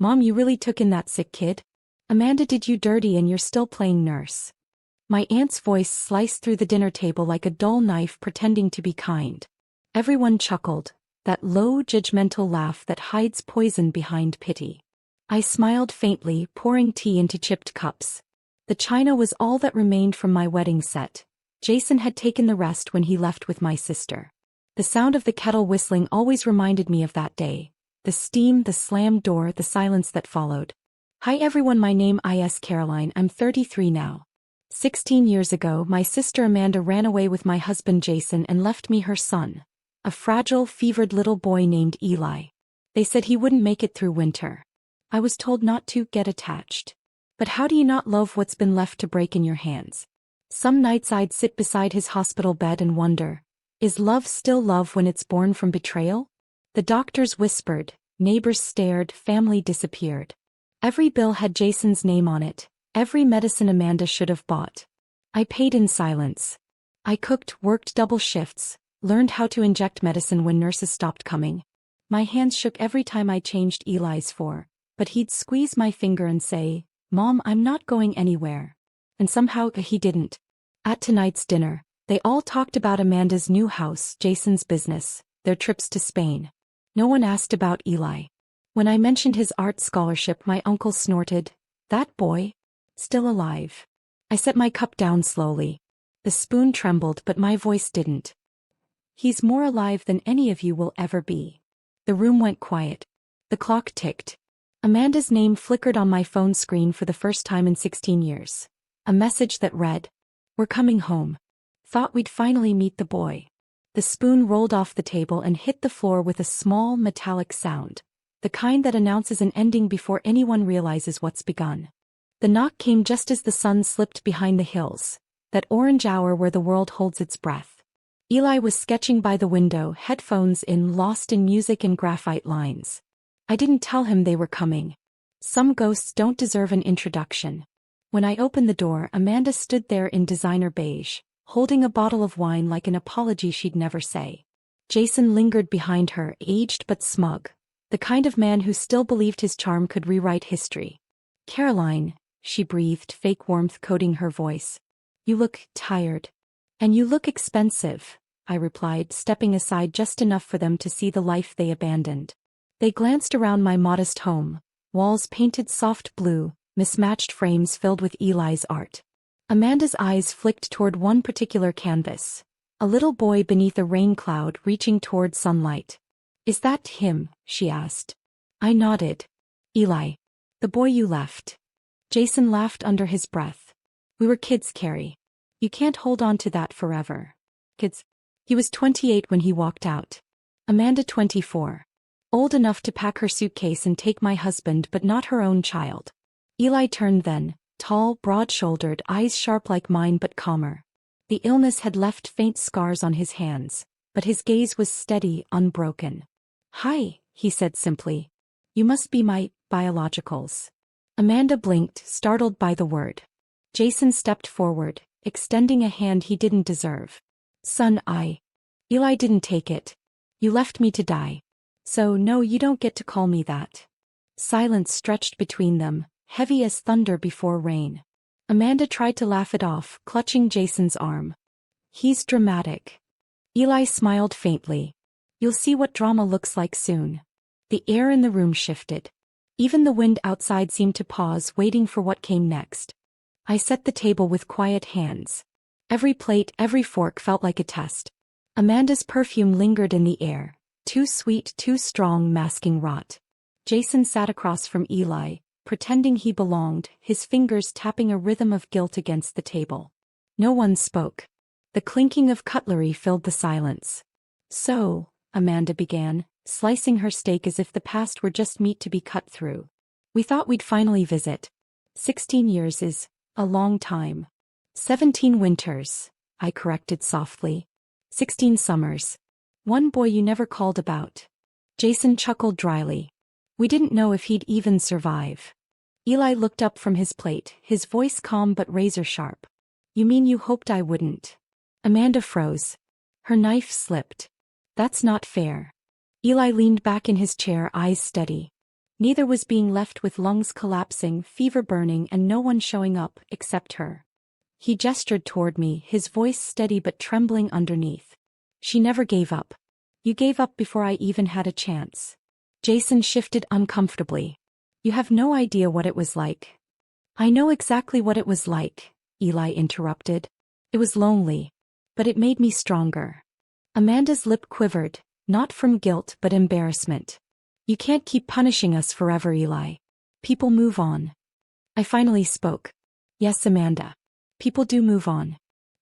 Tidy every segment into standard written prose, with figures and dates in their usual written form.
Mom, you really took in that sick kid? Amanda did you dirty and you're still playing nurse. My aunt's voice sliced through the dinner table like a dull knife pretending to be kind. Everyone chuckled, that low, judgmental laugh that hides poison behind pity. I smiled faintly, pouring tea into chipped cups. The china was all that remained from my wedding set. Jason had taken the rest when he left with my sister. The sound of the kettle whistling always reminded me of that day. The steam, the slammed door, the silence that followed. Hi everyone, my name is Caroline, I'm 33 now. 16 years ago, my sister Amanda ran away with my husband Jason and left me her son. A fragile, fevered little boy named Eli. They said he wouldn't make it through winter. I was told not to get attached. But how do you not love what's been left to break in your hands? Some nights I'd sit beside his hospital bed and wonder, is love still love when it's born from betrayal? The doctors whispered, neighbors stared, family disappeared. Every bill had Jason's name on it, every medicine Amanda should have bought. I paid in silence. I cooked, worked double shifts, learned how to inject medicine when nurses stopped coming. My hands shook every time I changed Eli's for, but he'd squeeze my finger and say, Mom, I'm not going anywhere. And somehow he didn't. At tonight's dinner, they all talked about Amanda's new house, Jason's business, their trips to Spain. No one asked about Eli. When I mentioned his art scholarship, my uncle snorted, that boy? Still alive. I set my cup down slowly. The spoon trembled, but my voice didn't. He's more alive than any of you will ever be. The room went quiet. The clock ticked. Amanda's name flickered on my phone screen for the first time in 16 years. A message that read, we're coming home. Thought we'd finally meet the boy. The spoon rolled off the table and hit the floor with a small, metallic sound, the kind that announces an ending before anyone realizes what's begun. The knock came just as the sun slipped behind the hills, that orange hour where the world holds its breath. Eli was sketching by the window, headphones in, lost in music and graphite lines. I didn't tell him they were coming. Some ghosts don't deserve an introduction. When I opened the door, Amanda stood there in designer beige, holding a bottle of wine like an apology she'd never say. Jason lingered behind her, aged but smug, the kind of man who still believed his charm could rewrite history. Caroline, she breathed, fake warmth coating her voice. You look tired. And you look expensive, I replied, stepping aside just enough for them to see the life they abandoned. They glanced around my modest home, walls painted soft blue, mismatched frames filled with Eli's art. Amanda's eyes flicked toward one particular canvas, a little boy beneath a rain cloud reaching toward sunlight. Is that him? She asked. I nodded. Eli. The boy you left. Jason laughed under his breath. We were kids, Carrie. You can't hold on to that forever. Kids. He was 28 when he walked out. Amanda 24. Old enough to pack her suitcase and take my husband but not her own child. Eli turned then, tall, broad-shouldered, eyes sharp like mine but calmer. The illness had left faint scars on his hands, but his gaze was steady, unbroken. Hi, he said simply. You must be my biologicals. Amanda blinked, startled by the word. Jason stepped forward, extending a hand he didn't deserve. Son, Eli didn't take it. You left me to die. So no, you don't get to call me that. Silence stretched between them, heavy as thunder before rain. Amanda tried to laugh it off, clutching Jason's arm. He's dramatic. Eli smiled faintly. You'll see what drama looks like soon. The air in the room shifted. Even the wind outside seemed to pause, waiting for what came next. I set the table with quiet hands. Every plate, every fork felt like a test. Amanda's perfume lingered in the air, too sweet, too strong, masking rot. Jason sat across from Eli, pretending he belonged, his fingers tapping a rhythm of guilt against the table. No one spoke. The clinking of cutlery filled the silence. So, Amanda began, slicing her steak as if the past were just meat to be cut through. We thought we'd finally visit. 16 years is a long time. 17 winters, I corrected softly. 16 summers. One boy you never called about. Jason chuckled dryly. We didn't know if he'd even survive. Eli looked up from his plate, his voice calm but razor-sharp. You mean you hoped I wouldn't? Amanda froze. Her knife slipped. That's not fair. Eli leaned back in his chair, eyes steady. Neither was being left with lungs collapsing, fever burning, and no one showing up except her. He gestured toward me, his voice steady but trembling underneath. She never gave up. You gave up before I even had a chance. Jason shifted uncomfortably. You have no idea what it was like. I know exactly what it was like, Eli interrupted. It was lonely. But it made me stronger. Amanda's lip quivered, not from guilt but embarrassment. You can't keep punishing us forever, Eli. People move on. I finally spoke. Yes, Amanda. People do move on.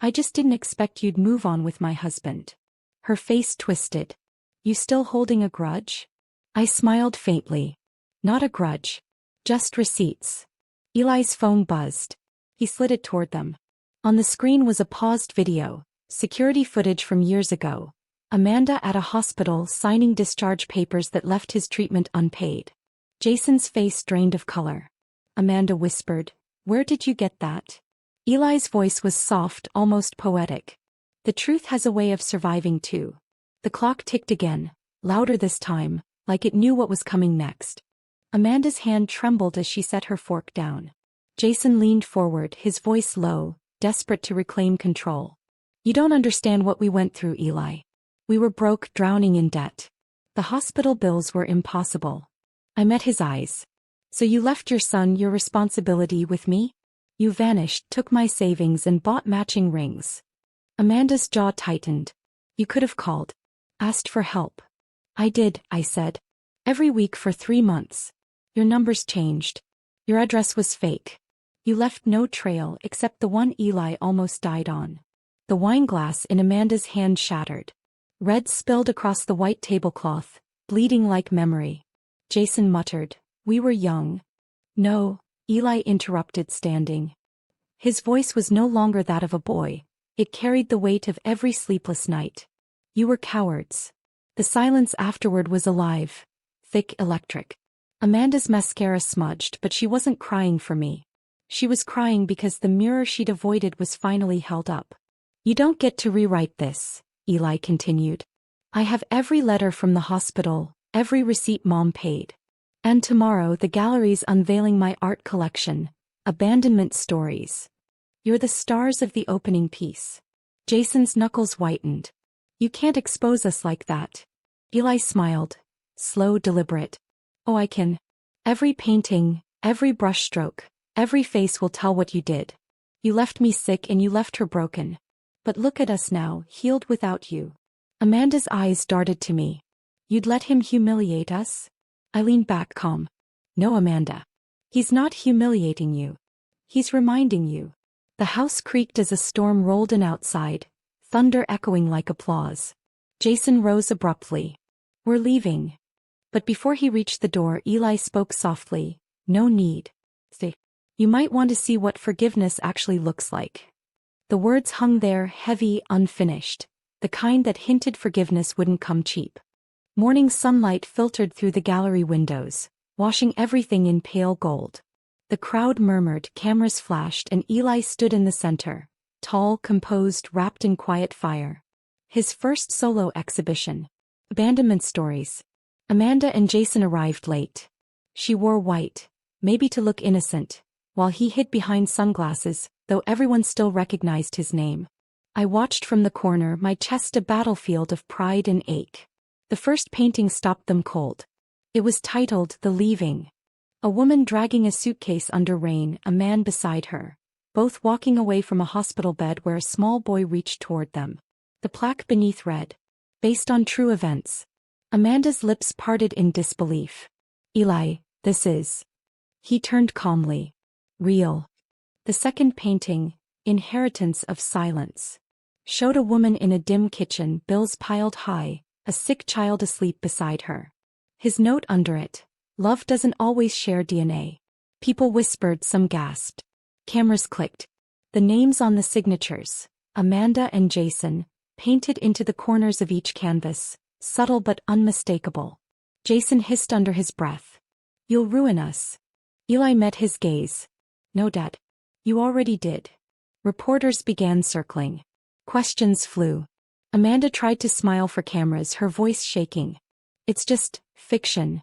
I just didn't expect you'd move on with my husband. Her face twisted. You still holding a grudge? I smiled faintly. Not a grudge. Just receipts. Eli's phone buzzed. He slid it toward them. On the screen was a paused video, security footage from years ago. Amanda at a hospital signing discharge papers that left his treatment unpaid. Jason's face drained of color. Amanda whispered, "Where did you get that?" Eli's voice was soft, almost poetic. The truth has a way of surviving too. The clock ticked again, louder this time, like it knew what was coming next. Amanda's hand trembled as she set her fork down. Jason leaned forward, his voice low, desperate to reclaim control. You don't understand what we went through, Eli. We were broke, drowning in debt. The hospital bills were impossible. I met his eyes. So you left your son, your responsibility, with me? You vanished, took my savings and bought matching rings. Amanda's jaw tightened. You could have called. Asked for help. I did, I said. Every week for 3 months. Your numbers changed. Your address was fake. You left no trail except the one Eli almost died on. The wine glass in Amanda's hand shattered. Red spilled across the white tablecloth, bleeding like memory. Jason muttered, "We were young." No, Eli interrupted, standing. His voice was no longer that of a boy. It carried the weight of every sleepless night. You were cowards. The silence afterward was alive, thick, electric. Amanda's mascara smudged, but she wasn't crying for me. She was crying because the mirror she'd avoided was finally held up. You don't get to rewrite this, Eli continued. I have every letter from the hospital, every receipt Mom paid. And tomorrow the gallery's unveiling my art collection, Abandonment Stories. You're the stars of the opening piece. Jason's knuckles whitened. You can't expose us like that. Eli smiled, slow, deliberate. Oh, I can. Every painting, every brushstroke, every face will tell what you did. You left me sick and you left her broken. But look at us now, healed without you. Amanda's eyes darted to me. You'd let him humiliate us? I leaned back, calm. No, Amanda. He's not humiliating you. He's reminding you. The house creaked as a storm rolled in outside, thunder echoing like applause. Jason rose abruptly. We're leaving. But before he reached the door, Eli spoke softly. No need. Say, you might want to see what forgiveness actually looks like. The words hung there, heavy, unfinished, the kind that hinted forgiveness wouldn't come cheap. Morning sunlight filtered through the gallery windows, washing everything in pale gold. The crowd murmured, cameras flashed, and Eli stood in the center, tall, composed, wrapped in quiet fire. His first solo exhibition. Abandonment Stories. Amanda and Jason arrived late. She wore white, maybe to look innocent, while he hid behind sunglasses, though everyone still recognized his name. I watched from the corner, my chest a battlefield of pride and ache. The first painting stopped them cold. It was titled The Leaving. A woman dragging a suitcase under rain, a man beside her, both walking away from a hospital bed where a small boy reached toward them. The plaque beneath read, "Based on true events." Amanda's lips parted in disbelief. Eli, this is. He turned calmly. Real. The second painting, Inheritance of Silence, showed a woman in a dim kitchen, bills piled high, a sick child asleep beside her. His note under it, love doesn't always share DNA. People whispered, some gasped. Cameras clicked. The names on the signatures, Amanda and Jason, painted into the corners of each canvas, subtle but unmistakable. Jason hissed under his breath. You'll ruin us. Eli met his gaze. No, Dad. You already did. Reporters began circling. Questions flew. Amanda tried to smile for cameras, her voice shaking. It's just fiction.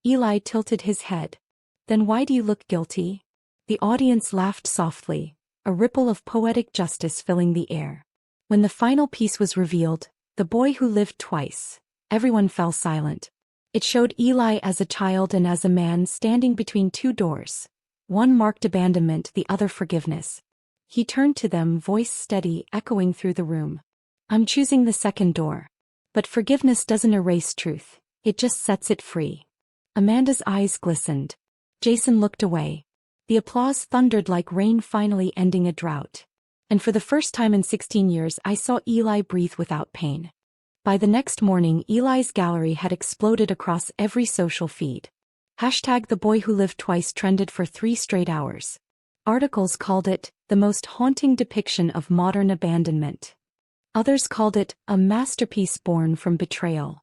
Eli tilted his head. Then why do you look guilty? The audience laughed softly, a ripple of poetic justice filling the air. When the final piece was revealed, the boy who lived twice, everyone fell silent. It showed Eli as a child and as a man standing between two doors. One marked abandonment, the other forgiveness. He turned to them, voice steady, echoing through the room. I'm choosing the second door. But forgiveness doesn't erase truth, it just sets it free. Amanda's eyes glistened. Jason looked away. The applause thundered like rain finally ending a drought. And for the first time in 16 years I saw Eli breathe without pain. By the next morning, Eli's gallery had exploded across every social feed. Hashtag the boy who lived twice trended for 3 straight hours. Articles called it the most haunting depiction of modern abandonment. Others called it a masterpiece born from betrayal.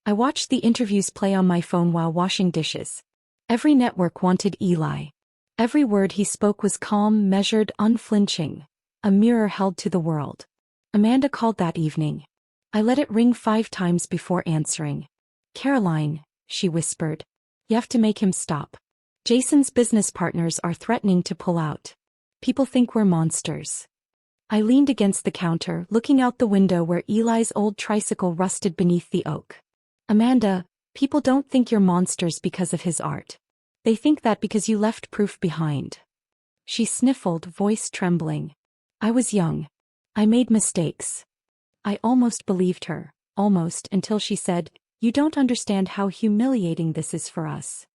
I watched the interviews play on my phone while washing dishes. Every network wanted Eli. Every word he spoke was calm, measured, unflinching, a mirror held to the world. Amanda called that evening. I let it ring 5 times before answering. Caroline, she whispered. You have to make him stop. Jason's business partners are threatening to pull out. People think we're monsters. I leaned against the counter, looking out the window where Eli's old tricycle rusted beneath the oak. Amanda, people don't think you're monsters because of his art. They think that because you left proof behind. She sniffled, voice trembling. I was young. I made mistakes. I almost believed her, almost, until she said, you don't understand how humiliating this is for us.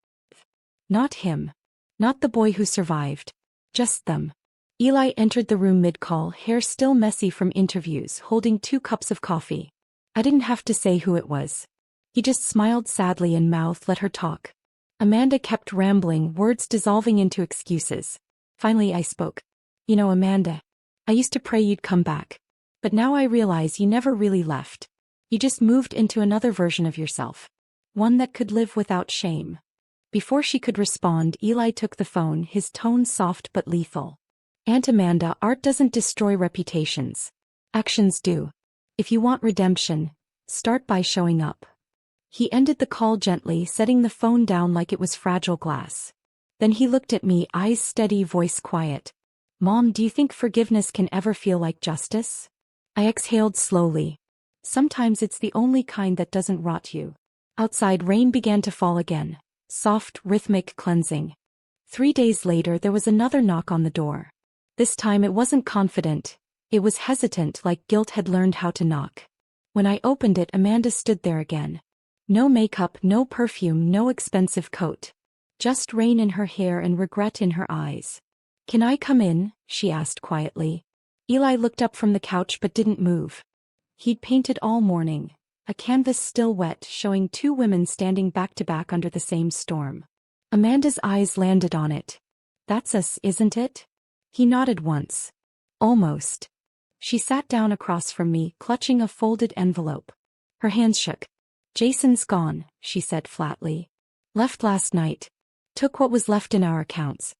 Not him. Not the boy who survived. Just them. Eli entered the room mid-call, hair still messy from interviews, holding 2 cups of coffee. I didn't have to say who it was. He just smiled sadly and mouthed, let her talk. Amanda kept rambling, words dissolving into excuses. Finally I spoke. You know, Amanda, I used to pray you'd come back. But now I realize you never really left. You just moved into another version of yourself. One that could live without shame. Before she could respond, Eli took the phone, his tone soft but lethal. Aunt Amanda, art doesn't destroy reputations. Actions do. If you want redemption, start by showing up. He ended the call gently, setting the phone down like it was fragile glass. Then he looked at me, eyes steady, voice quiet. Mom, do you think forgiveness can ever feel like justice? I exhaled slowly. Sometimes it's the only kind that doesn't rot you. Outside, rain began to fall again. Soft, rhythmic, cleansing. 3 days later there was another knock on the door. This time it wasn't confident. It was hesitant, like guilt had learned how to knock. When I opened it, Amanda stood there again. No makeup, no perfume, no expensive coat. Just rain in her hair and regret in her eyes. Can I come in? She asked quietly. Eli looked up from the couch but didn't move. He'd painted all morning. A canvas still wet, showing 2 women standing back to back under the same storm. Amanda's eyes landed on it. That's us, isn't it? He nodded once. Almost. She sat down across from me, clutching a folded envelope. Her hands shook. Jason's gone, she said flatly. Left last night. Took what was left in our accounts.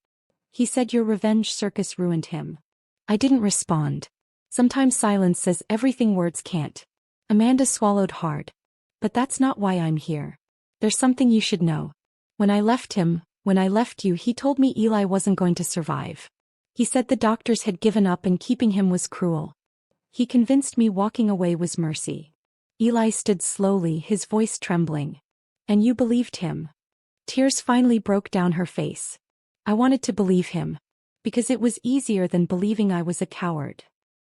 He said your revenge circus ruined him. I didn't respond. Sometimes silence says everything words can't. Amanda swallowed hard. But that's not why I'm here. There's something you should know. When I left him, when I left you, he told me Eli wasn't going to survive. He said the doctors had given up and keeping him was cruel. He convinced me walking away was mercy. Eli stood slowly, his voice trembling. And you believed him. Tears finally broke down her face. I wanted to believe him. Because it was easier than believing I was a coward.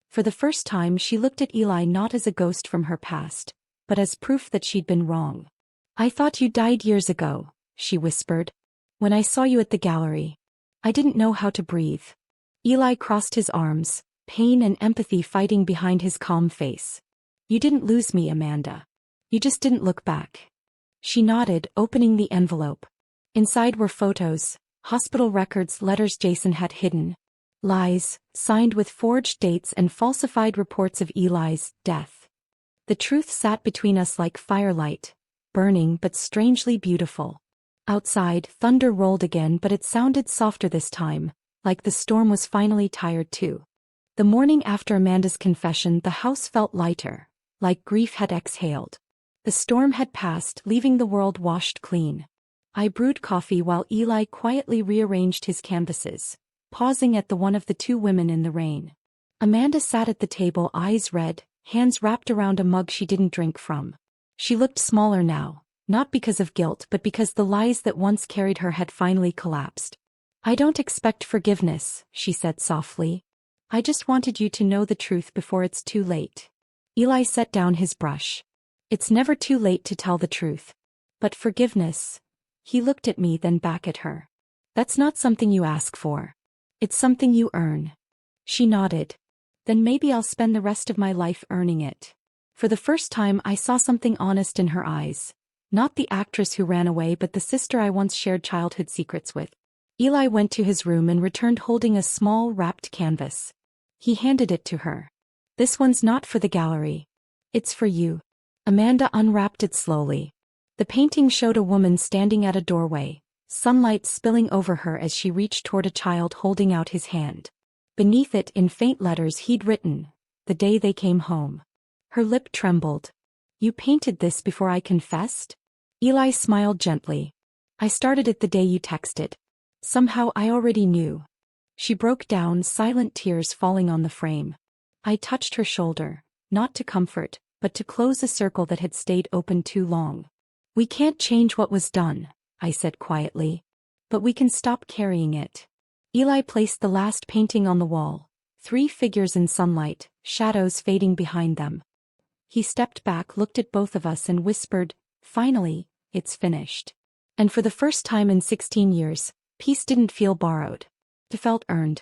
For the first time she looked at Eli not as a ghost from her past, but as proof that she'd been wrong. I thought you died years ago, she whispered. When I saw you at the gallery. I didn't know how to breathe. Eli crossed his arms, pain and empathy fighting behind his calm face. You didn't lose me, Amanda. You just didn't look back. She nodded, opening the envelope. Inside were photos, hospital records, letters Jason had hidden. Lies, signed with forged dates and falsified reports of Eli's death. The truth sat between us like firelight, burning but strangely beautiful. Outside, thunder rolled again, but it sounded softer this time, like the storm was finally tired too. The morning after Amanda's confession, the house felt lighter, like grief had exhaled. The storm had passed, leaving the world washed clean. I brewed coffee while Eli quietly rearranged his canvases, pausing at the one of the two women in the rain. Amanda sat at the table, eyes red, hands wrapped around a mug she didn't drink from. She looked smaller now, not because of guilt but because the lies that once carried her had finally collapsed. "I don't expect forgiveness," she said softly. "I just wanted you to know the truth before it's too late." Eli set down his brush. "It's never too late to tell the truth. But forgiveness." He looked at me, then back at her. "That's not something you ask for. It's something you earn." She nodded. "Then maybe I'll spend the rest of my life earning it." For the first time I saw something honest in her eyes. Not the actress who ran away but the sister I once shared childhood secrets with. Eli went to his room and returned holding a small wrapped canvas. He handed it to her. "This one's not for the gallery. It's for you." Amanda unwrapped it slowly. The painting showed a woman standing at a doorway, sunlight spilling over her as she reached toward a child holding out his hand. Beneath it, in faint letters, he'd written, "The day they came home." Her lip trembled. "You painted this before I confessed?" Eli smiled gently. "I started it the day you texted. Somehow I already knew." She broke down, silent tears falling on the frame. I touched her shoulder, not to comfort, but to close a circle that had stayed open too long. "We can't change what was done," I said quietly. "But we can stop carrying it." Eli placed the last painting on the wall, 3 figures in sunlight, shadows fading behind them. He stepped back, looked at both of us and whispered, "Finally, it's finished." And for the first time in 16 years, peace didn't feel borrowed. It felt earned.